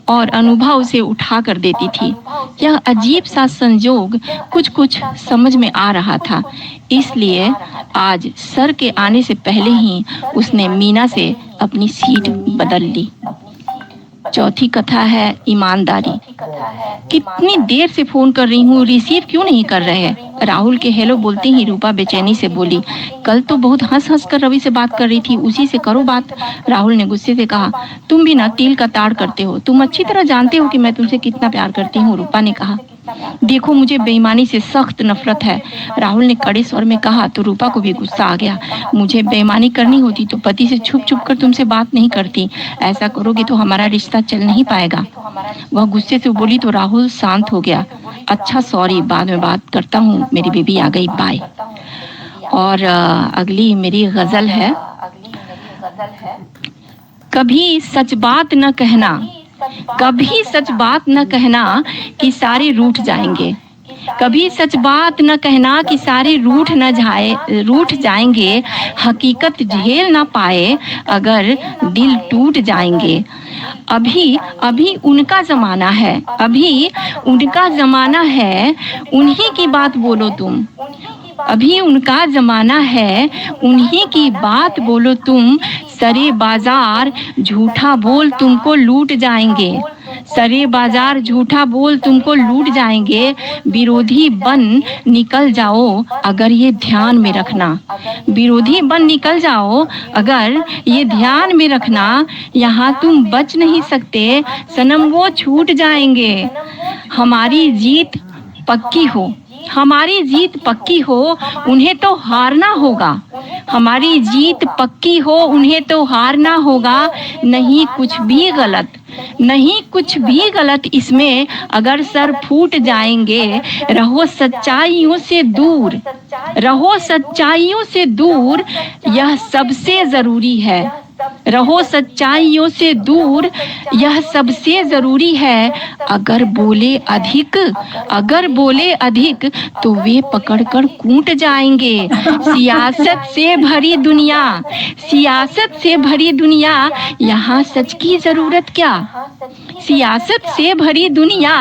और अनुभा उसे उठा कर देती थी। यह अजीब सा संजोग कुछ कुछ समझ में आ रहा था, इसलिए आज सर के आने से पहले ही उसने मीना से अपनी सीट बदल ली। चौथी कथा है ईमानदारी। कितनी देर से फोन कर रही हूँ, रिसीव क्यों नहीं कर रहे हैं? राहुल के हेलो बोलते ही रूपा बेचैनी से बोली, कल तो बहुत हंस हंस कर रवि से बात कर रही थी, उसी से करो बात। राहुल ने गुस्से से कहा, तुम भी ना तिल का ताड़ करते हो, तुम अच्छी तरह जानते हो कि मैं तुमसे कितना प्यार करती हूँ। रूपा ने कहा, देखो मुझे बेईमानी से सख्त नफरत है। राहुल ने कड़े स्वर में कहा तो रूपा को भी गुस्सा आ गया। मुझे बेईमानी करनी होती तो पति से छुप छुप कर तुमसे बात नहीं करती, ऐसा करोगे तो हमारा रिश्ता चल नहीं पाएगा। वह गुस्से से बोली तो राहुल शांत हो गया। अच्छा सॉरी, बाद में बात करता हूँ, मेरी बीबी आ गई, बाय। और अगली मेरी गजल है, कभी सच बात न कहना, कभी सच बात न कहना कि सारे रूठ जाएंगे, कभी सच बात न कहना कि सारे रूठ जाएंगे, हकीकत झेल ना पाए अगर दिल टूट जाएंगे। अभी अभी उनका जमाना है, अभी उनका जमाना है, उन्हीं की बात बोलो तुम। अभी उनका जमाना है, उन्हीं की बात बोलो तुम। सरे बाजार झूठा बोल तुमको लूट जाएंगे, सरे बाजार झूठा बोल तुमको लूट जाएंगे। विरोधी बन निकल जाओ अगर ये ध्यान में रखना, विरोधी बन निकल जाओ अगर ये ध्यान में रखना। यहाँ तुम बच नहीं सकते सनम, वो छूट जाएंगे। हमारी जीत पक्की हो, हमारी जीत पक्की हो, उन्हें तो हारना होगा। हमारी जीत पक्की हो, उन्हें तो हारना होगा। नहीं कुछ भी गलत, नहीं कुछ भी गलत इसमें अगर सर फूट जाएंगे। रहो सच्चाइयों से दूर, रहो सच्चाइयों से दूर, यह सबसे जरूरी है। रहो सच्चाइयों से दूर, यह सबसे जरूरी है। अगर बोले अधिक, अगर बोले अधिक तो वे पकड़कर कूट जाएंगे। सियासत से भरी दुनिया, सियासत से भरी दुनिया, यहाँ सच की जरूरत क्या? सियासत से भरी दुनिया,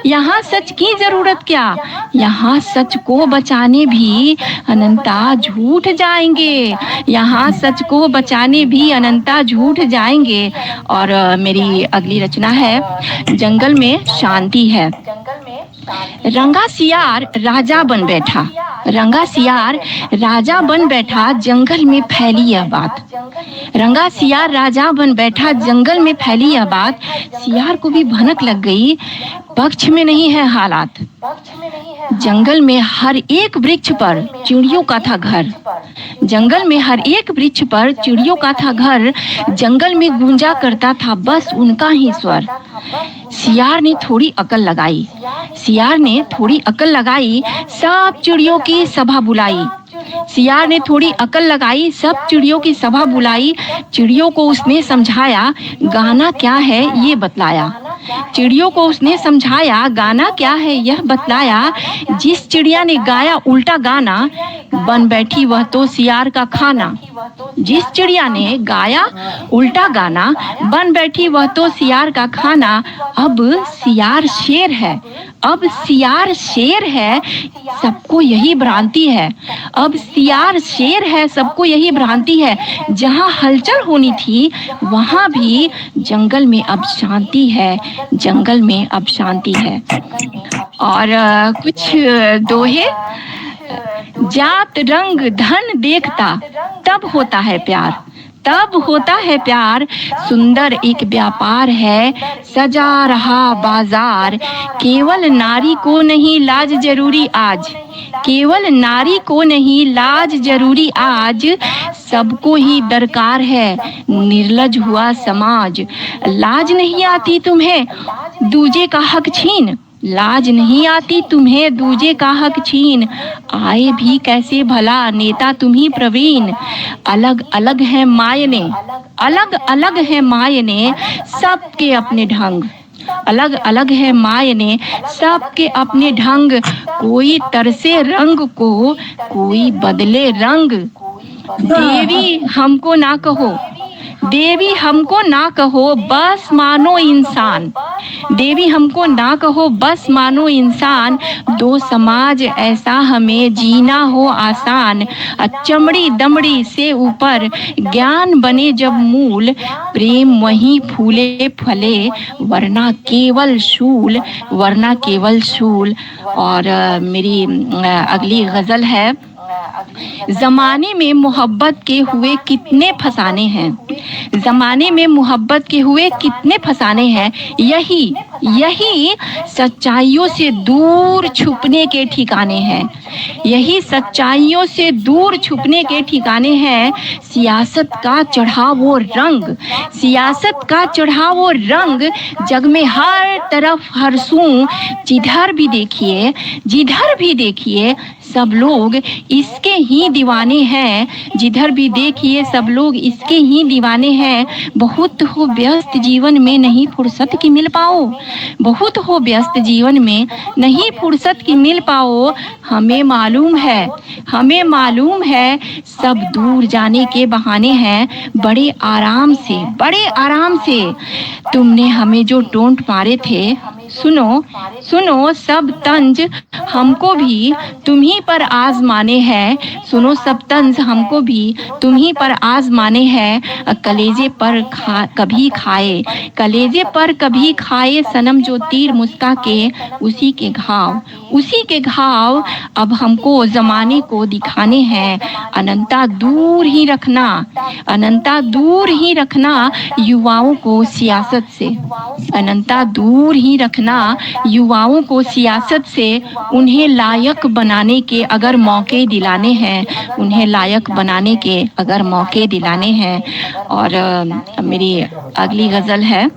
यहाँ सच की जरूरत क्या? यहाँ सच को बचाने भी अनंता झूठ जाएंगे, यहाँ सच को बचाने भी अनंता झूठ जाएंगे। और मेरी अगली रचना है, जंगल में शांति है। रंगा सियार राजा बन बैठा, रंगा सियार राजा बन बैठा, जंगल में फैली यह बात। रंगा सियार राजा बन बैठा, जंगल में फैली यह बात। सियार को भी भनक लग गई, पक्ष में नहीं है हालात। जंगल में हर एक वृक्ष पर चिड़ियों का था घर, जंगल में हर एक वृक्ष पर चिड़ियों का था घर। जंगल में गूंजा करता था बस उनका ही स्वर। सियार ने थोड़ी अकल लगाई, सियार ने थोड़ी अकल लगाई, सब चिड़ियों की सभा बुलाई। सियार ने थोड़ी अकल लगाई, सब चिड़ियों की सभा बुलाई। चिड़ियों को उसने समझाया गाना क्या है ये बतलाया, चिड़ियों को उसने समझाया गाना क्या है यह बतलाया। जिस चिड़िया ने गाया उल्टा गाना, बन बैठी वह तो सियार का खाना। जिस चिड़िया ने गाया उल्टा गाना, बन बैठी वह तो सियार का खाना। अब सियार शेर है, अब सियार शेर है, सबको यही भ्रांति है। अब सियार शेर है, सबको यही भ्रांति है। जहाँ हलचल होनी थी वहाँ भी जंगल में अब शांति है, जंगल में अब शांति है। और कुछ दोहे, जात रंग धन देखता तब होता है प्यार, तब होता है प्यार। सुंदर एक व्यापार है, सजा रहा बाजार। केवल नारी को नहीं लाज जरूरी आज, केवल नारी को नहीं लाज जरूरी आज। सबको ही दरकार है, निर्लज हुआ समाज। लाज नहीं आती तुम्हें दूजे का हक छीन, लाज नहीं आती तुम्हें दूजे का हक छीन। आए भी कैसे भला नेता तुम्ही प्रवीण। अलग अलग है मायने, अलग अलग है मायने, सबके अपने ढंग। अलग अलग है मायने, सबके अपने ढंग। कोई तरसे रंग को, कोई बदले रंग। देवी हमको ना कहो, देवी हमको ना कहो, बस मानो इंसान। देवी हमको ना कहो, बस मानो इंसान। दो समाज ऐसा हमें जीना हो आसान। चमड़ी दमड़ी से ऊपर ज्ञान बने जब मूल। प्रेम वहीं फूले फले, वरना केवल शूल, वरना केवल शूल। और मेरी अगली गजल है। जमाने में मोहब्बत के हुए कितने फसाने हैं, जमाने में मोहब्बत के हुए कितने फसाने हैं। यही यही सच्चाइयों से दूर छुपने के ठिकाने हैं, यही सच्चाइयों से दूर छुपने के ठिकाने हैं। सियासत का चढ़ा वो रंग, सियासत का चढ़ा वो रंग। जग में हर तरफ हर सू, जिधर भी देखिए, जिधर भी देखिए सब लोग इसके ही दीवाने हैं। जिधर भी देखिए सब लोग इसके ही दीवाने हैं। बहुत हो व्यस्त जीवन में नहीं फुर्सत की मिल पाओ, बहुत हो व्यस्त जीवन में नहीं फुर्सत की मिल पाओ। हमें मालूम है, हमें मालूम है, सब दूर जाने के बहाने हैं। बड़े आराम से, बड़े आराम से तुमने हमें जो टोंट मारे थे। सुनो सुनो सब तंज हमको भी तुम्ही पर आजमाने हैं। सुनो सब तंज हमको भी तुम्ही पर आजमाने हैं। कलेजे पर कभी खाए, कलेजे पर कभी खाए सनम जो तीर मुस्का के। उसी के घाव, उसी के घाव अब हमको जमाने को दिखाने हैं। अनंता दूर ही रखना, अनंता दूर ही रखना युवाओं को सियासत से। अनंता दूर ही रखना युवाओं को सियासत से। उन्हें लायक बनाने के अगर मौके दिलाने हैं, उन्हें लायक बनाने के अगर मौके दिलाने हैं। और मेरी अगली गजल है।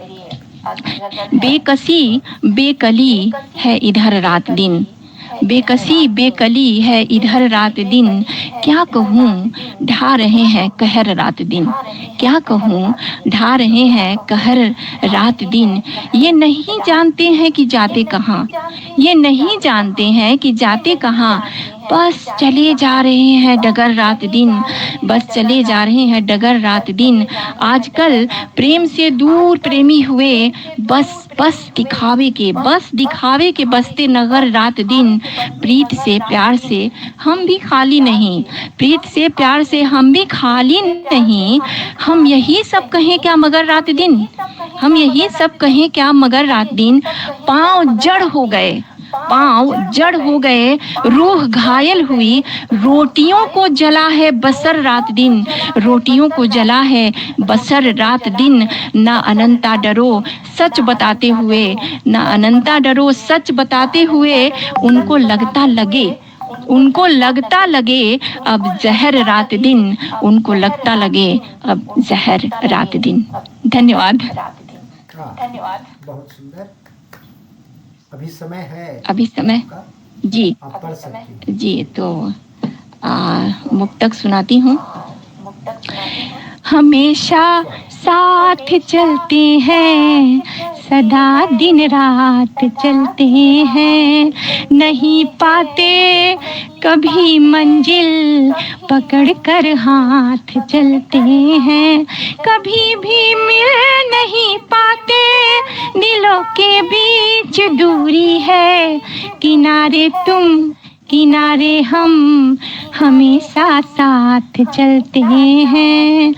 बेकसी बेकली है इधर रात दिन, बेकसी बेकली है इधर रात दिन। क्या कहूँ ढा रहे हैं कहर रात दिन, क्या कहूँ ढा रहे हैं कहर रात दिन। ये नहीं जानते हैं कि जाते कहाँ, ये नहीं जानते हैं कि जाते कहाँ। बस चले जा रहे हैं डगर रात दिन, बस चले जा रहे हैं डगर रात दिन। आजकल प्रेम से दूर प्रेमी हुए, बस बस दिखावे के, बस दिखावे के बसते नगर रात दिन। प्रीत से प्यार से हम भी खाली नहीं, प्रीत से प्यार से हम भी खाली नहीं। हम यही सब कहें क्या मगर रात दिन, हम यही सब कहें क्या मगर रात दिन। पाँव जड़ हो गए, पाँव जड़ हो गए, रूह घायल हुई। रोटियों को जला है बसर रात दिन, रोटियों को जला है बसर रात दिन। ना अनंता डरो सच बताते हुए, ना अनंता डरो सच बताते हुए। उनको लगता लगे, उनको लगता लगे अब जहर रात दिन, उनको लगता लगे अब जहर रात दिन। धन्यवाद। धन्यवाद। बहुत सुंदर। अभी समय है, अभी समय जी, आप पढ़ सकती हैं। जी तो मुक्तक सुनाती हूँ। हमेशा साथ चलते हैं, सदा दिन रात चलते हैं। नहीं पाते कभी मंजिल, पकड़ कर हाथ चलते हैं। कभी भी मिल नहीं पाते, दिलों के बीच दूरी है। किनारे तुम किनारे हम, हमेशा साथ चलते हैं।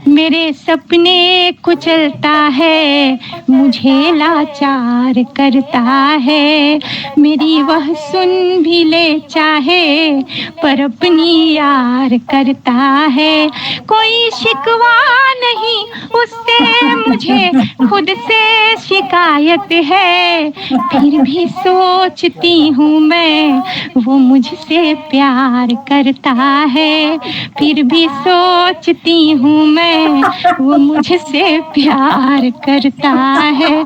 मेरे सपने कुचलता है, मुझे लाचार करता है। मेरी वह सुन भी ले चाहे, पर अपनी यार करता है। कोई शिकवा नहीं उससे, मुझे खुद से शिकायत है। फिर भी सोचती हूँ मैं, वो मुझसे प्यार करता है। फिर भी सोचती हूँ मैं, वो मुझसे प्यार करता है।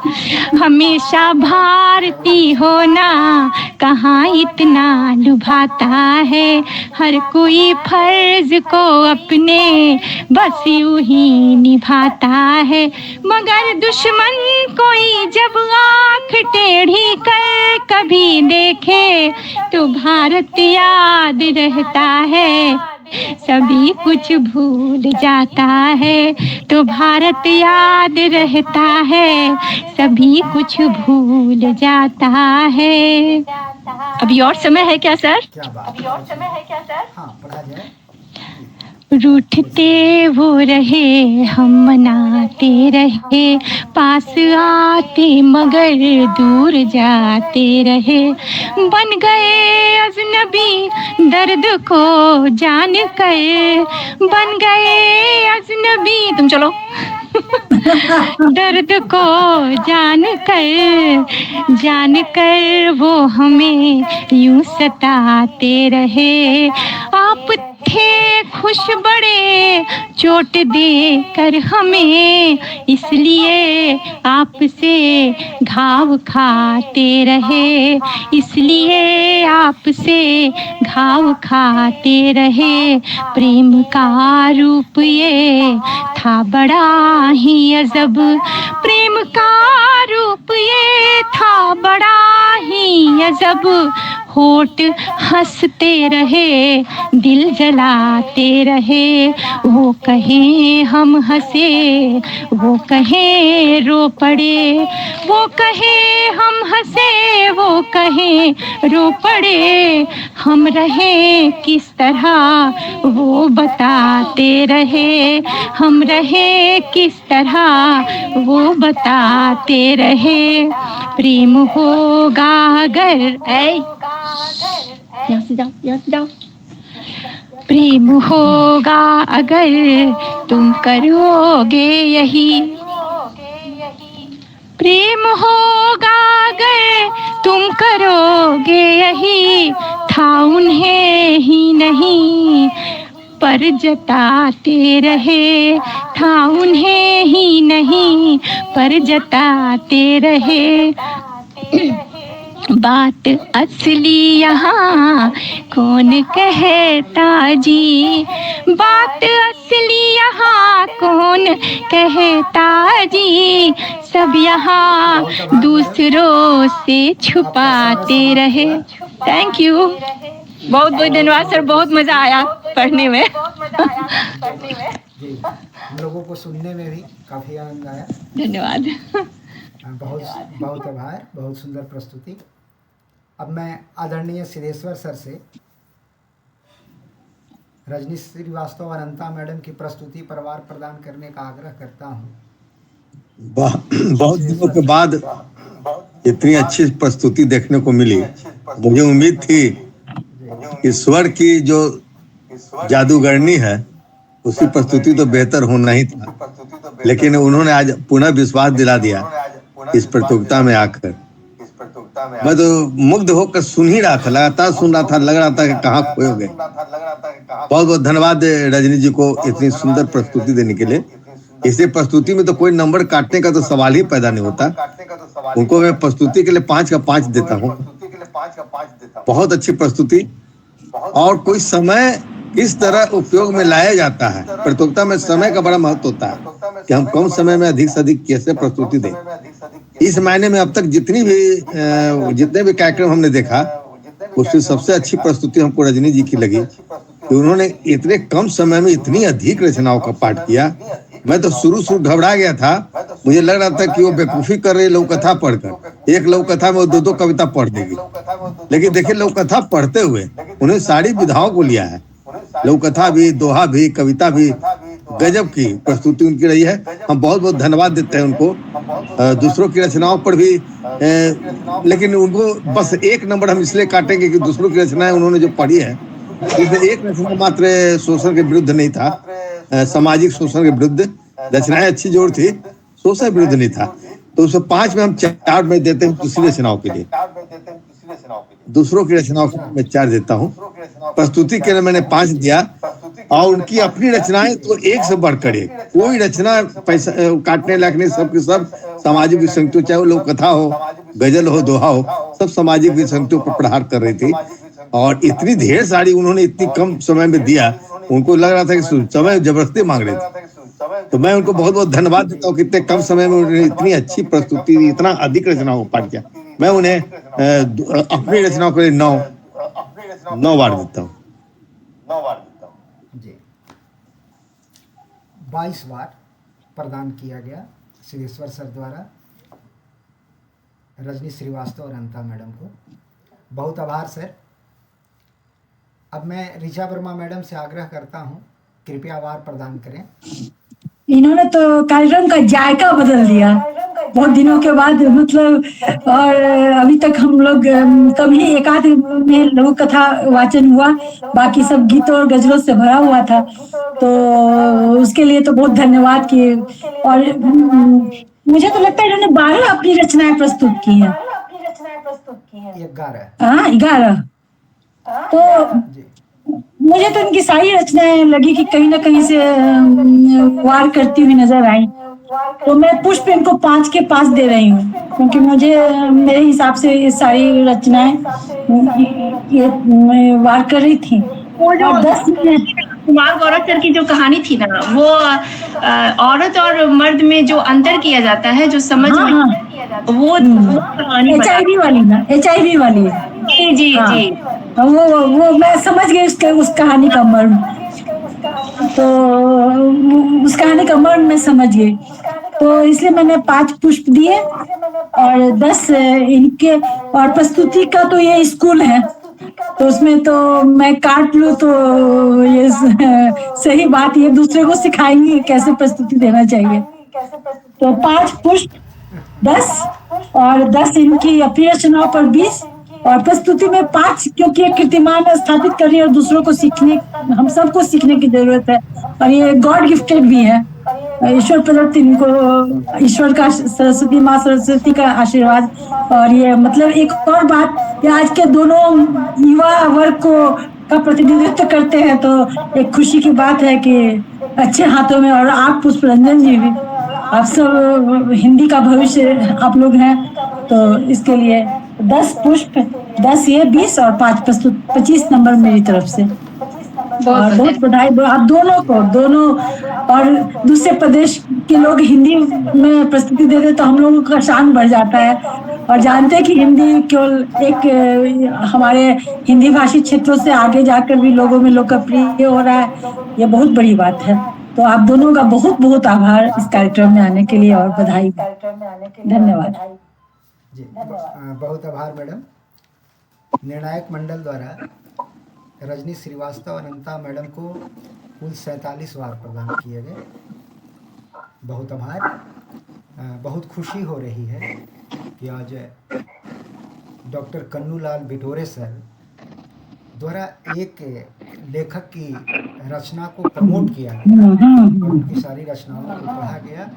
हमेशा भारती होना कहाँ इतना लुभाता है। हर कोई फर्ज को अपने बस यूं ही निभाता है। मगर दुश्मन कोई जब आँख टेढ़ी कर कभी देखे, तो भारत याद रहता है, सभी कुछ भूल जाता है। तो भारत याद रहता है, सभी कुछ भूल जाता है। अभी और समय है क्या सर? क्या बात, अभी और समय है क्या सर? हाँ, पढ़ा जाए। रूठते वो रहे, हम मनाते रहे, पास आते मगर दूर जाते रहे। बन गए अजनबी दर्द को जान कर, बन गए अजनबी, तुम चलो दर्द को जान कर वो हमें यूं सताते रहे। आप थे खुश बड़े चोट दे कर हमें, इसलिए आपसे घाव खाते रहे। इसलिए आपसे घाव खाते रहे। प्रेम का रूप ये था बड़ा ही अजब, प्रेम का रूप ये था बड़ा ही अजब। होठ हंसते रहे, दिल जलाते रहे। वो कहे हम हंसे, वो कहे रो पड़े। वो कहे हम हंसे, वो कहे रो पड़े। हम रहे किस तरह वो बताते रहे। हम रहे किस तरह वो बताते रहे। प्रेम होगा अगर, यहाँ से जाओ, यहाँ से जाओ। प्रेम होगा अगर तुम करोगे यही, प्रेम होगा अगर तुम करोगे यही। था उन्हें ही नहीं पर जताते रहे, था उन्हें ही नहीं पर जताते रहे। बात असली यहाँ कौन कहता जी, बात असली यहाँ कौन कहता जी। सब यहाँ दूसरों से छुपाते रहे। थैंक यू, बहुत बहुत धन्यवाद सर, बहुत मज़ा आया पढ़ने में। जी, हम लोगों को सुनने में भी काफ़ी आनंद आया। धन्यवाद। बहुत बहुत आभार, बहुत सुंदर प्रस्तुति। अब मैं आदरणीय सिद्धेश्वर सर से रजनी श्रीवास्तव और अनंता मैडम की प्रस्तुति पर वार प्रदान करने का आग्रह करता हूँ। बहुत दिनों के बाद इतनी अच्छी प्रस्तुति देखने को मिली। मुझे उम्मीद थी कि स्वर की जो जादूगरनी है उसकी प्रस्तुति तो बेहतर होना ही था, लेकिन उन्होंने आज पुनः विश्वास दिला दिया इस प्रतियोगिता में आकर। मैं तो मुग्ध होकर सुन ही रहा था, लगातार सुन रहा था, लग रहा था कि कहाँ खोए गए। बहुत बहुत धन्यवाद रजनी जी को इतनी सुंदर प्रस्तुति देने के लिए। इसी प्रस्तुति में तो कोई नंबर काटने का तो सवाल ही पैदा नहीं होता। उनको मैं प्रस्तुति के लिए 5 का 5 देता हूँ। बहुत अच्छी प्रस्तुति। और कोई समय किस तरह उपयोग में लाया जाता है, प्रतियोगिता में समय का बड़ा महत्व होता है कि हम कम समय में अधिक से अधिक कैसे प्रस्तुति दें। इस मायने में अब तक जितने भी कार्यक्रम हमने देखा, उससे सबसे अच्छी प्रस्तुति हमको रजनी जी की लगी कि उन्होंने इतने कम समय में इतनी अधिक रचनाओं का पाठ किया। मैं तो शुरू घबरा गया था, मुझे लग रहा था कि वो बेवकूफी कर रही लघु कथा पढ़कर। एक लघु कथा में वो 2-2 कविता पढ़ देगी, लेकिन देखिए लघु कथा पढ़ते हुए उन्हें सारी विधाओं को लिया है। लघु कथा भी, दोहा भी, कविता भी, गजब की प्रस्तुति उनकी रही है। हम बहुत बहुत धन्यवाद देते हैं उनको। दूसरों की रचनाओं पर भी लेकिन उनको बस एक नंबर हम इसलिए काटेंगे कि दूसरों की रचनाएं उन्होंने जो पढ़ी है उसमें एक रचना मात्र शोषण के विरुद्ध नहीं था, सामाजिक शोषण के विरुद्ध। रचनाएं अच्छी जोड़ थी, शोषण विरुद्ध नहीं था। तो उसमें 5 में हम 4 में देते हैं दूसरी रचनाओं के लिए। दूसरों की रचनाओं को मैं 4 देता हूँ। प्रस्तुति के लिए मैंने 5 दिया और उनकी अपनी रचनाएं तो एक से बढ़कर एक। कोई रचना पैसा काटने लायक नहीं, सब के सब सामाजिक विसंगतियों, चाहे वो लोक कथा हो, गजल हो, दोहा हो, सब सामाजिक विसंगतियों पर प्रहार कर रही थी। और इतनी ढेर सारी उन्होंने इतनी कम समय में दिया, उनको लग रहा था कि समय जबरदस्ती मांग रहे थे। तो मैं उनको बहुत बहुत धन्यवाद देता हूँ कि इतने कम समय में उन्होंने इतनी अच्छी प्रस्तुति, इतना अधिक रचनाओं को पाठ किया। मैं उन्हें अपनी रचनाओं के लिए 9 बार देता हूँ। जी 22 बार प्रदान किया गया सिद्धेश्वर सर द्वारा रजनी श्रीवास्तव और अनिता मैडम को। बहुत आभार सर। अब मैं ऋचा वर्मा मैडम से आग्रह करता हूँ, कृपया आभार प्रदान करें। इन्होंने तो कार्यक्रम का जायका बदल दिया बहुत दिनों के बाद, मतलब। और अभी तक हम लोग कभी एक आध में लघु कथा वाचन हुआ, बाकी सब गीतों और गजलों से भरा हुआ था। तो उसके लिए तो बहुत धन्यवाद कि। और मुझे तो लगता है इन्होंने 12 अपनी रचनाएं प्रस्तुत की हैं। 11। हाँ 11। तो मुझे तो इनकी सारी रचनाएं लगी कि कहीं ना कहीं से वार करती हुई नजर आई। तो मैं पुष्प इनको 5 के 5 दे रही हूँ, क्योंकि मुझे मेरे हिसाब से ये सारी रचनाएं ये वार कर रही थी। वो जो और 10 कुमार गौरव सर की जो कहानी थी ना, वो औरत और मर्द में जो अंतर किया जाता है, जो समझ हाँ, में हाँ। वो कहानी HIV वाली ना, HIV वाली है। जी जी हाँ। जी। वो मैं समझ गई उस कहानी का मर्म। तो उस कहानी का मर्म मैं समझ गई, तो इसलिए मैंने 5 पुष्प दिए और 10 इनके। और प्रस्तुति का तो ये स्कूल है, तो उसमें तो मैं काट लूं तो ये सही बात, ये दूसरे को सिखाएंगे कैसे प्रस्तुति देना चाहिए। तो 5 पुष्प 10 और 10 इनकी अपनी रचनाओं पर 20 और प्रस्तुति में 5, क्योंकि ये कीर्तिमान स्थापित कर रही है और दूसरों को सीखने, हम सबको सीखने की जरूरत है। और ये गॉड गिफ्टेड भी है, ईश्वर प्रदत्त इनको, ईश्वर का, सरस्वती माँ सरस्वती का आशीर्वाद। और ये मतलब एक और बात, ये आज के दोनों युवा वर्ग को का प्रतिनिधित्व करते हैं, तो एक खुशी की बात है कि अच्छे हाथों में। और आप पुष्प रंजन जी भी, आप सब हिंदी का भविष्य आप लोग हैं, तो इसके लिए 10 पुष्प, 10 ये 20 और 5 प्रस्तुत, 25 नंबर मेरी तरफ से। और बहुत बधाई आप दोनों को, दोनों। और दूसरे प्रदेश के लोग हिंदी में प्रस्तुति देते तो हम लोगों का शान बढ़ जाता है, और जानते हैं कि हिंदी केवल एक हमारे हिंदी भाषी क्षेत्रों से आगे जाकर भी लोगों में लोकप्रिय हो रहा है, ये बहुत बड़ी बात है। तो आप दोनों का बहुत बहुत आभार इस कार्यक्रम में आने के लिए और बधाई। धन्यवाद जी। बहुत आभार मैडम। निर्णायक मंडल द्वारा रजनी श्रीवास्तव और अनिता मैडम को कुल 47 बार प्रदान किए गए। बहुत आभार। बहुत खुशी हो रही है कि आज डॉक्टर कन्नूलाल बिटोरे सर द्वारा एक लेखक की रचना को प्रमोट किया गया और उनकी सारी रचनाओं को पढ़ा गया।